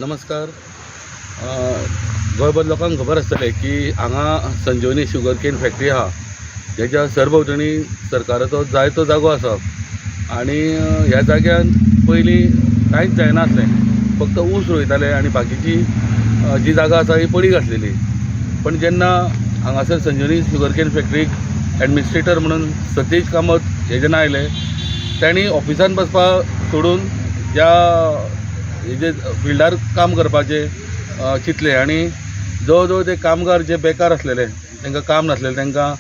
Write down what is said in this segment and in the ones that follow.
नमस्कार. गोंयभर लोकांक खबर आसतलें की हांगा संजीवनी शुगर केन फॅक्टरी आहा, जेच्या सरभोंवतणी सरकाराचो जायतो जागो आसा आनी ह्या जाग्यान पयलीं कांयच जायनासलें, फक्त ऊस रोयताले आनी बाकीची जी जागा आसा ही पडीक आसलेली. पण जेन्ना हांगासर संजीवनी शुगर केन फॅक्टरीक एडमिनिस्ट्रेटर म्हणून सतीश कामत हे जेन्ना आयले, तांणी ऑफिसान बसपाक सोडून ज्या हेजे फिल्डार काम करपाचे चिंतले आनी जवळ जवळ ते कामगार जे बेकार आसलेले, तांकां काम नासलेलें, तांकां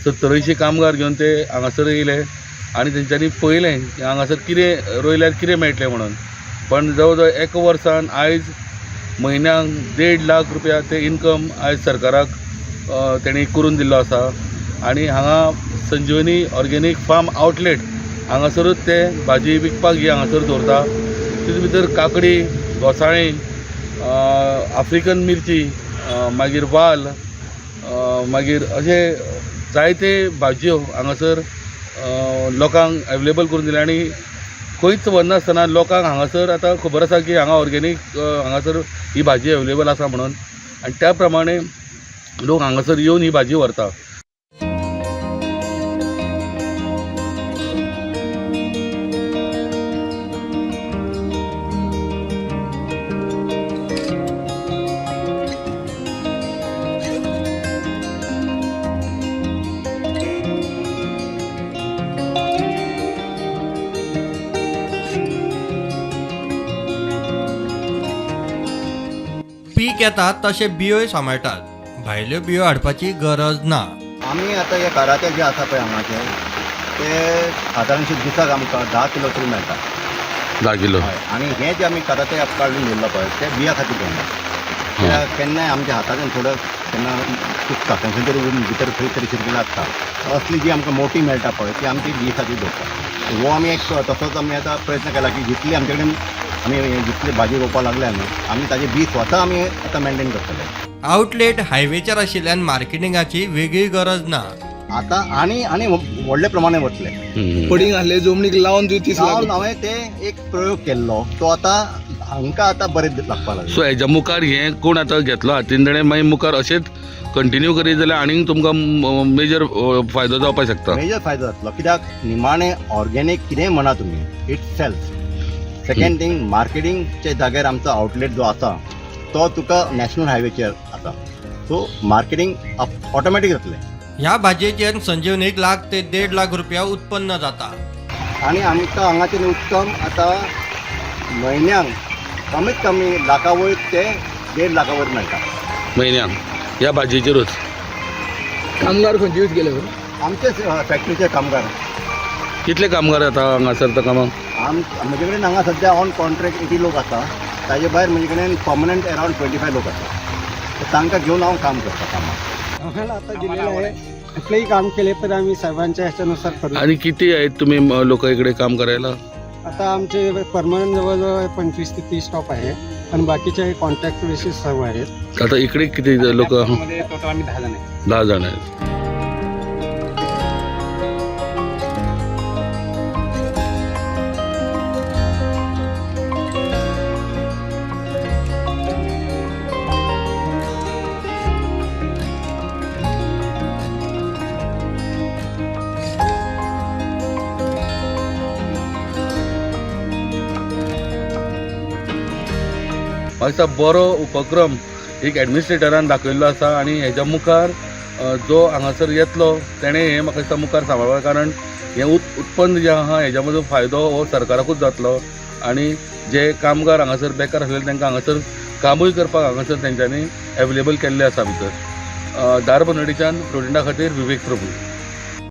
70-80 कामगार घेवन ते हांगासर येयले आनी तेंच्यांनी पळयलें की हांगासर कितें रोयल्यार कितें मेळटलें म्हणून. पण जवळ जवळ 1 वर्सान आयज म्हयन्याक 1.5 लाख रुपया ते इनकम आयज सरकाराक तेणी करून दिल्लो आसा. आनी हांगा संजीवनी ऑर्गेनीक फार्म आउटलेट हांगासरूच ते भाजी विकपाक ही हांगासर दवरता. तितूंत भितर काकडी, घोसाळीं, आफ्रिकन मिरची, मागीर वाल, मागीर अशे जायते भाजयो हांगासर लोकांक एवेलेबल करून दिल्या. आनी खंयच वचनासतना लोकांक हांगासर आतां खबर आसा की हांगा ऑर्गेनीक हांगासर ही भाजी एवेलेबल आसा म्हणून, आनी त्या प्रमाणे लोक हांगासर येवन ही भाजी व्हरता. पीक येता तशे बियोय सांबाळटात. भायल्यो बियो हाडपाची गरज ना. आमी आतां हे घराचे जे आसा पळय हांगाचे ते सादारणशे दिसाक आमकां 10 किलो तरी मेळटा. 10 किलो. हय. आनी हे जे आमी कराते काडून दवरला पळय ते बिया खातीर घेवना. केन्नाय आमच्या हाताच्यान थोडं केन्ना चुकता, खंयच्या तरी भितर खंय तरी शिरकी लागता. असली जी आमकां मोठी मेळटा पळय ती आमी ती बी खातीर दवरता. हो आमी एक तसोच आमी आतां प्रयत्न केला की जितली आमचे कडेन आमी जितली भाजी रोवपाक लागल्या न्हू, आमी ताजे बी स्वता आमी आतां मेंटेन करतले. आउटलेट हायवेचेर आशिल्ल्यान मार्केटिंगाची वेगळी गरज ना. आतां आनी व्हडले प्रमाणे वतले. पडींग आहले जमनीक लावन दिवतीस हांवें ते एक प्रयोग केल्लो तो आतां हांकां आतां बरें लागपाक लागला. सो हेच्या मुखार हें कोण आतां घेतलो हातीन ताणें मागीर मुखार अशेंच कंटिन्यू करीत जाल्यार आनीक तुमकां मेजर फायदो जावपाक शकता. मेजर फायदो जातलो, कित्याक निमाणें ऑर्गेनीक कितेंय म्हणा तुमी, इट सेल्स. सेकंड थिंग, मार्केटिंगचे जाग्यार आमचो आउटलेट जो आसा तो तुका नॅशनल हायवेचेर आसा, सो मार्केटिंग ऑटोमॅटीक जातलें. ह्या भाजयेचेर संजीवनीक 1 लाख ते 1.5 लाख रुपया उत्पन्न जाता. आनी आमकां हांगाचेर उत्तम आतां म्हयन्याक कमीत कमी 1 लाखा वयर ते 1.5 लाखा वयर मेळटा म्हयन्याक ह्या भाजयेचेरूच. कामगार खंयचे यूज केले आमचे फॅक्टरीचे कामगार. कितले कामगार येता हांगासर त्या कामाक? म्हजे कडेन हांगा सद्या ऑन कॉन्ट्रॅक्ट 80 लोक आसा. ताजे भायर म्हजे कडेन पर्मनंट अरावंड 25 लोक आसा. तांकां घेवन हांव काम करता कामाक. आम्हाला आता दिलेलं आहे. कुठलंही काम केले तर आम्ही सर्वांच्या ह्याच्यानुसार करू. आणि किती आहेत तुम्ही लोक इकडे काम करायला? आता आमचे परमनंट जवळजवळ 25 ते 30 स्टॉप आहे आणि बाकीचे कॉन्ट्रॅक्ट बेसिस सर्व आहेत. आता इकडे किती लोक? टोटल आम्ही 10 जण आहे. 10 जण आहेत. असा बरो उपक्रम एक एडमिनिस्ट्रेटरान दाखयल्लो आसा आनी हेच्या मुखार जो हांगासर येतलो तेणें हें म्हाका दिसता मुखार सांबाळपा, कारण हें उत्पन्न जें आहा हेच्या मदलो फायदो हो सरकाराकूच जातलो. आनी जे कामगार हांगासर बेकार आसलेले तांकां हांगासर कामूय करपाक हांगासर तेंच्यांनी एवेलेबल केल्ले आसा भितर. दारबोनडीच्यान प्रोटिना खातीर विवेक प्रभू.